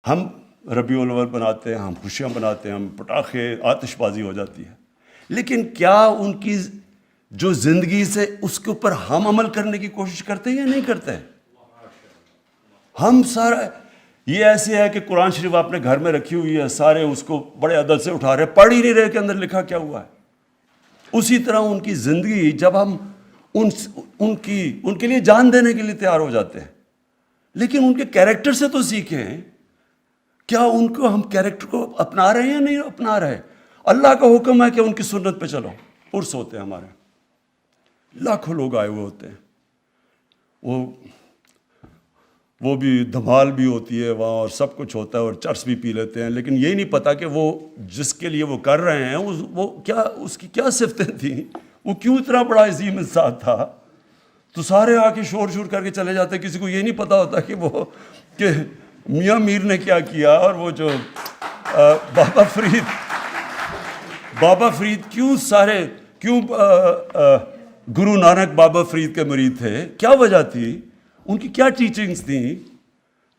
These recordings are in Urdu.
ہم ربیع الاول بناتے ہیں، ہم خوشیاں مناتے ہیں، ہم پٹاخے، آتش بازی ہو جاتی ہے، لیکن کیا ان کی جو زندگی سے اس کے اوپر ہم عمل کرنے کی کوشش کرتے ہیں یا نہیں کرتے ہیں؟ ہم سارا یہ ایسے ہے کہ قرآن شریف آپ نے گھر میں رکھی ہوئی ہے، سارے اس کو بڑے ادب سے اٹھا رہے، پڑھ ہی نہیں رہے کہ اندر لکھا کیا ہوا ہے۔ اسی طرح ان کی زندگی، جب ہم ان کے لیے جان دینے کے لیے تیار ہو جاتے ہیں، لیکن ان کے کیریکٹر سے تو سیکھیں، کیا ان کو ہم کیریکٹر کو اپنا رہے ہیں یا نہیں اپنا رہے؟ اللہ کا حکم ہے کہ ان کی سنت پہ چلو۔ عرس ہوتے ہیں ہمارے، لاکھوں لوگ آئے ہوئے ہوتے ہیں، وہ بھی دھمال بھی ہوتی ہے وہاں، اور سب کچھ ہوتا ہے، اور چرس بھی پی لیتے ہیں، لیکن یہی نہیں پتا کہ وہ جس کے لیے وہ کر رہے ہیں وہ کیا، اس کی کیا صفتیں تھیں، وہ کیوں اتنا بڑا عظیم انسان تھا۔ تو سارے آ کے شور کر کے چلے جاتے، کسی کو یہ نہیں پتا ہوتا کہ میاں میر نے کیا کیا، اور وہ جو بابا فرید کیوں گرو نانک بابا فرید کے مرید تھے، کیا وجہ تھی، ان کی کیا ٹیچنگز تھیں۔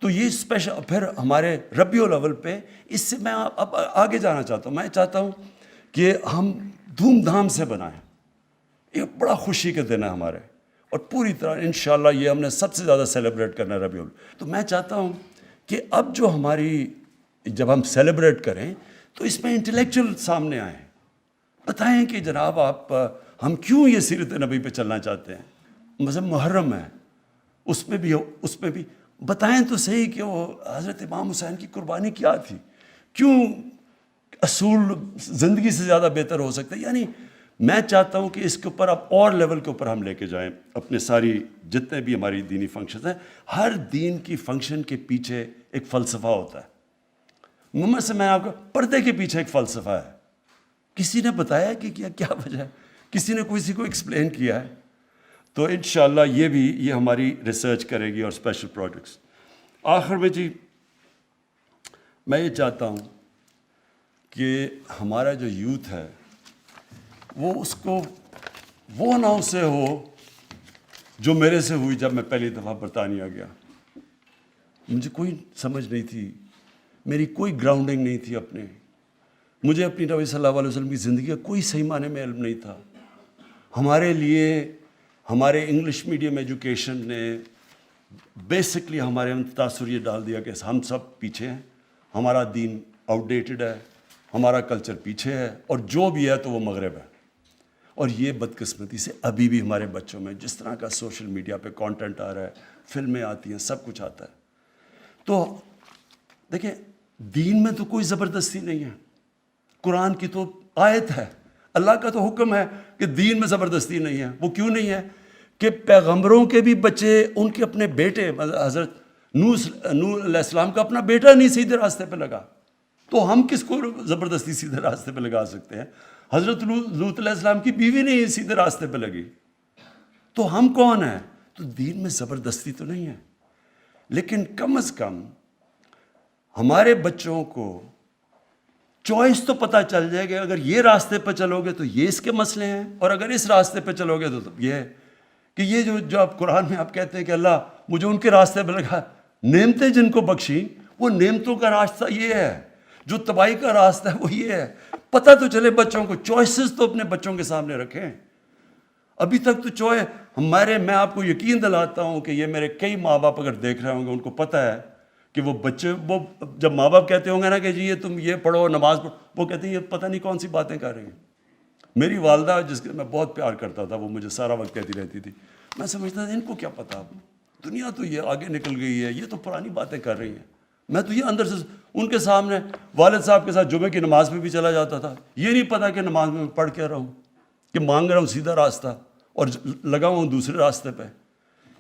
تو یہ اسپیشل پھر ہمارے ربیع الاول پہ، اس سے میں اب آگے جانا چاہتا ہوں۔ میں چاہتا ہوں کہ ہم دھوم دھام سے بنائیں، یہ بڑا خوشی کے دن ہے ہمارے، اور پوری طرح انشاءاللہ یہ ہم نے سب سے زیادہ سیلیبریٹ کرنا ہے ربیع الاول۔ تو میں چاہتا ہوں کہ اب جو جب ہم سیلیبریٹ کریں تو اس میں انٹلیکچوئل سامنے آئیں، بتائیں کہ جناب ہم کیوں یہ سیرت نبی پہ چلنا چاہتے ہیں۔ مثلا محرم ہے، اس میں بھی بتائیں تو صحیح کہ وہ حضرت امام حسین کی قربانی کیا تھی، کیوں اصول زندگی سے زیادہ بہتر ہو سکتا ہے۔ یعنی میں چاہتا ہوں کہ اس کے اوپر اب اور لیول کے اوپر ہم لے کے جائیں اپنے ساری جتنے بھی ہماری دینی فنکشنز ہیں۔ ہر دین کی فنکشن کے پیچھے ایک فلسفہ ہوتا ہے۔ محمد سے میں آپ کو پردے کے پیچھے ایک فلسفہ ہے، کسی نے بتایا کہ کیا وجہ ہے، کسی نے کسی کو ایکسپلین کیا ہے۔ تو انشاءاللہ یہ ہماری ریسرچ کرے گی اور اسپیشل پروجیکٹس۔ آخر میں جی میں یہ چاہتا ہوں کہ ہمارا جو یوتھ ہے وہ اس کو وہ نہ اسے ہو جو میرے سے ہوئی جب میں پہلی دفعہ برطانیہ گیا۔ مجھے کوئی سمجھ نہیں تھی، میری کوئی گراؤنڈنگ نہیں تھی اپنے، مجھے اپنی نبی صلی اللہ علیہ وسلم کی زندگی کا کوئی صحیح معنی میں علم نہیں تھا۔ ہمارے لیے ہمارے انگلش میڈیم ایجوکیشن نے بیسکلی ہمارے تاثر یہ ڈال دیا کہ ہم سب پیچھے ہیں، ہمارا دین آؤٹ ڈیٹڈ ہے، ہمارا کلچر پیچھے ہے، اور جو بھی ہے تو وہ مغرب ہے۔ اور یہ بدقسمتی سے ابھی بھی ہمارے بچوں میں جس طرح کا سوشل میڈیا پہ کانٹینٹ آ رہا ہے، فلمیں آتی ہیں، سب کچھ آتا ہے۔ تو دیکھیں، دین میں تو کوئی زبردستی نہیں ہے، قرآن کی تو آیت ہے، اللہ کا تو حکم ہے کہ دین میں زبردستی نہیں ہے۔ وہ کیوں نہیں ہے کہ پیغمبروں کے بھی بچے، ان کے اپنے بیٹے، حضرت نوح علیہ السلام کا اپنا بیٹا نہیں سیدھے راستے پہ لگا، تو ہم کس کو زبردستی سیدھے راستے پہ لگا سکتے ہیں؟ حضرت لوط علیہ السلام کی بیوی نہیں سیدھے راستے پہ لگی، تو ہم کون ہیں؟ تو دین میں زبردستی تو نہیں ہے، لیکن کم از کم ہمارے بچوں کو چوائس تو پتہ چل جائے گا، اگر یہ راستے پہ چلو گے تو یہ اس کے مسئلے ہیں، اور اگر اس راستے پہ چلو گے تو یہ ہے کہ یہ جو آپ قرآن میں آپ کہتے ہیں کہ اللہ مجھے ان کے راستے پہ لگا، نعمتیں جن کو بخشیں، وہ نعمتوں کا راستہ یہ ہے، جو تباہی کا راستہ ہے وہ یہ ہے۔ پتہ تو چلے بچوں کو، چوائسز تو اپنے بچوں کے سامنے رکھیں۔ ابھی تک تو میں آپ کو یقین دلاتا ہوں کہ یہ میرے کئی ماں باپ اگر دیکھ رہے ہوں گے، ان کو پتہ ہے کہ وہ بچے، وہ جب ماں باپ کہتے ہوں گے نا کہ جی یہ تم یہ پڑھو، نماز پڑھو، وہ کہتے ہیں یہ پتہ نہیں کون سی باتیں کر رہی ہیں۔ میری والدہ جس کے میں بہت پیار کرتا تھا، وہ مجھے سارا وقت کہتی رہتی تھی، میں سمجھتا تھا ان کو کیا پتہ، دنیا تو یہ آگے نکل گئی ہے، یہ تو پرانی باتیں کر رہی ہیں۔ میں تو یہ اندر سے ان کے سامنے والد صاحب کے ساتھ جمعے کی نماز میں بھی چلا جاتا تھا، یہ نہیں پتا کہ نماز میں پڑھ کیا رہا ہوں، کہ مانگ رہا ہوں سیدھا راستہ اور لگا ہوں دوسرے راستے پہ۔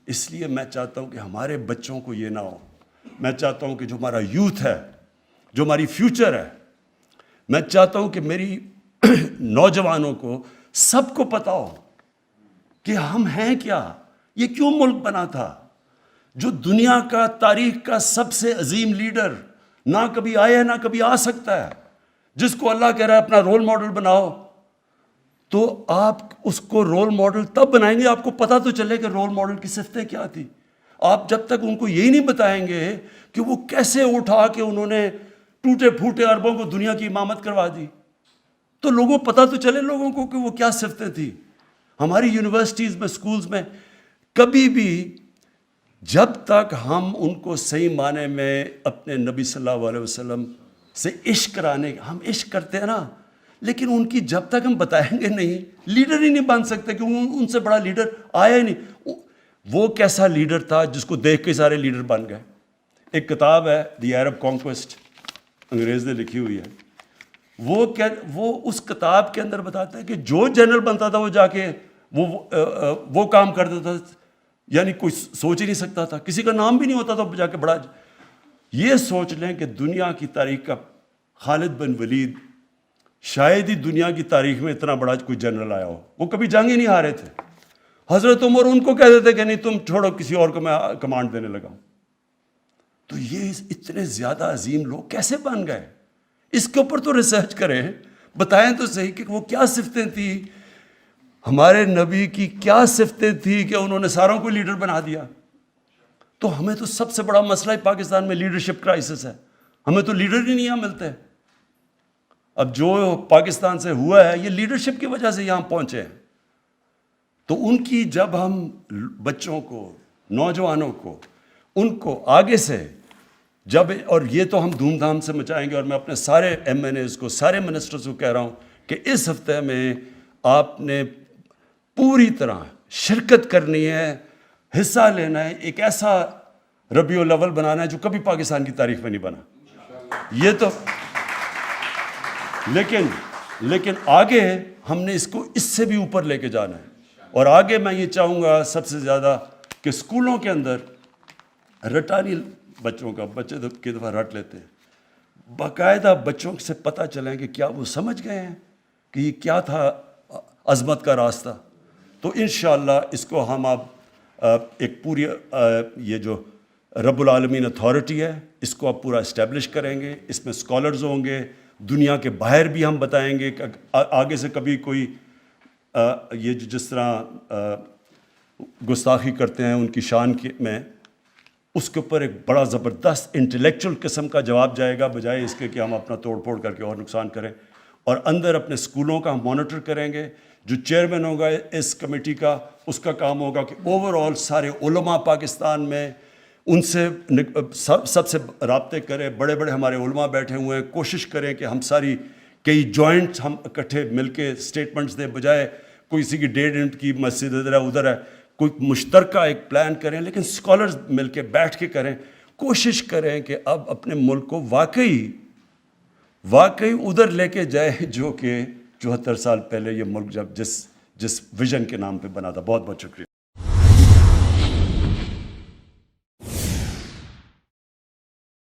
اس لیے میں چاہتا ہوں کہ ہمارے بچوں کو یہ نہ ہو۔ میں چاہتا ہوں کہ جو ہمارا یوتھ ہے، جو ہماری فیوچر ہے، میں چاہتا ہوں کہ میری نوجوانوں کو سب کو پتا ہو کہ ہم ہیں کیا، یہ کیوں ملک بنا تھا، جو دنیا کا تاریخ کا سب سے عظیم لیڈر نہ کبھی آیا نہ کبھی آ سکتا ہے، جس کو اللہ کہہ رہا ہے اپنا رول ماڈل بناؤ، تو آپ اس کو رول ماڈل تب بنائیں گے آپ کو پتہ تو چلے کہ رول ماڈل کی صفتیں کیا تھی۔ آپ جب تک ان کو یہی نہیں بتائیں گے کہ وہ کیسے اٹھا کے انہوں نے ٹوٹے پھوٹے عربوں کو دنیا کی امامت کروا دی، تو لوگوں پتہ تو چلے لوگوں کو کہ وہ کیا صفتیں تھیں. ہماری یونیورسٹیز میں، سکولز میں کبھی بھی جب تک ہم ان کو صحیح معنی میں اپنے نبی صلی اللہ علیہ وسلم سے عشق کرانے، ہم عشق کرتے ہیں نا، لیکن ان کی جب تک ہم بتائیں گے نہیں، لیڈر ہی نہیں بن سکتے، کیونکہ ان سے بڑا لیڈر آیا ہی نہیں. وہ کیسا لیڈر تھا جس کو دیکھ کے سارے لیڈر بن گئے. ایک کتاب ہے دی عرب کانکویسٹ، انگریز نے لکھی ہوئی ہے. وہ اس کتاب کے اندر بتاتا ہے کہ جو جنرل بنتا تھا وہ جا کے وہ کام کرتا تھا، یعنی کوئی سوچ ہی نہیں سکتا تھا، کسی کا نام بھی نہیں ہوتا تھا جا کے بڑا. یہ سوچ لیں کہ دنیا کی تاریخ کا خالد بن ولید شاید ہی دنیا کی تاریخ میں اتنا بڑا کوئی جنرل آیا ہو. وہ کبھی جنگ ہی نہیں ہارے تھے. حضرت عمر ان کو کہہ دیتے کہ نہیں تم چھوڑو، کسی اور کو میں کمانڈ دینے لگا ہوں. تو یہ اتنے زیادہ عظیم لوگ کیسے بن گئے؟ اس کے اوپر تو ریسرچ کریں، بتائیں تو صحیح کہ وہ کیا صفتیں تھیں، ہمارے نبی کی کیا صفتیں تھیں کہ انہوں نے ساروں کو لیڈر بنا دیا. تو ہمیں تو سب سے بڑا مسئلہ پاکستان میں لیڈرشپ کرائسس ہے. ہمیں تو لیڈر ہی نہیں یہاں ملتے. اب جو پاکستان سے ہوا ہے یہ لیڈرشپ کی وجہ سے یہاں پہنچے ہیں. تو ان کی جب ہم بچوں کو، نوجوانوں کو، ان کو آگے سے جب، اور یہ تو ہم دھوم دھام سے مچائیں گے، اور میں اپنے سارے ایم این ایز کو، سارے منسٹرز کو کہہ رہا ہوں کہ اس ہفتے میں آپ نے پوری طرح شرکت کرنی ہے، حصہ لینا ہے. ایک ایسا ربیع الاول بنانا ہے جو کبھی پاکستان کی تاریخ میں نہیں بنا. یہ تو لیکن آگے ہم نے اس کو اس سے بھی اوپر لے کے جانا ہے. اور آگے میں یہ چاہوں گا سب سے زیادہ کہ اسکولوں کے اندر رٹانی بچوں کا، بچے کی دفعہ رٹ لیتے ہیں، باقاعدہ بچوں سے پتہ چلیں کہ کیا وہ سمجھ گئے ہیں کہ یہ کیا تھا عظمت کا راستہ. تو انشاءاللہ اس کو ہم اب ایک پوری یہ جو رب العالمین اتھارٹی ہے اس کو اب پورا اسٹیبلش کریں گے. اس میں اسکالرز ہوں گے، دنیا کے باہر بھی ہم بتائیں گے کہ آگے سے کبھی کوئی یہ جس طرح گستاخی کرتے ہیں ان کی شان میں، اس کے اوپر ایک بڑا زبردست انٹلیکچوئل قسم کا جواب جائے گا، بجائے اس کے کہ ہم اپنا توڑ پھوڑ کر کے اور نقصان کریں. اور اندر اپنے اسکولوں کا ہم مانیٹر کریں گے. جو چیئرمین ہوگا اس کمیٹی کا، اس کا کام ہوگا کہ اوور آل سارے علماء پاکستان میں ان سے سب سے رابطے کریں. بڑے بڑے ہمارے علماء بیٹھے ہوئے ہیں، کوشش کریں کہ ہم ساری کئی جوائنٹ ہم اکٹھے مل کے اسٹیٹمنٹس دیں، بجائے کوئی کسی کی 1.5 انٹ کی مسجد ادھر ہے ادھر ہے. کوئی مشترکہ ایک پلان کریں، لیکن اسکالرز مل کے بیٹھ کے کریں. کوشش کریں کہ اب اپنے ملک کو واقعی ادھر لے کے جائے جو کہ 74 سال پہلے یہ ملک جب جس ویژن کے نام پہ بنا تھا. بہت بہت شکریہ.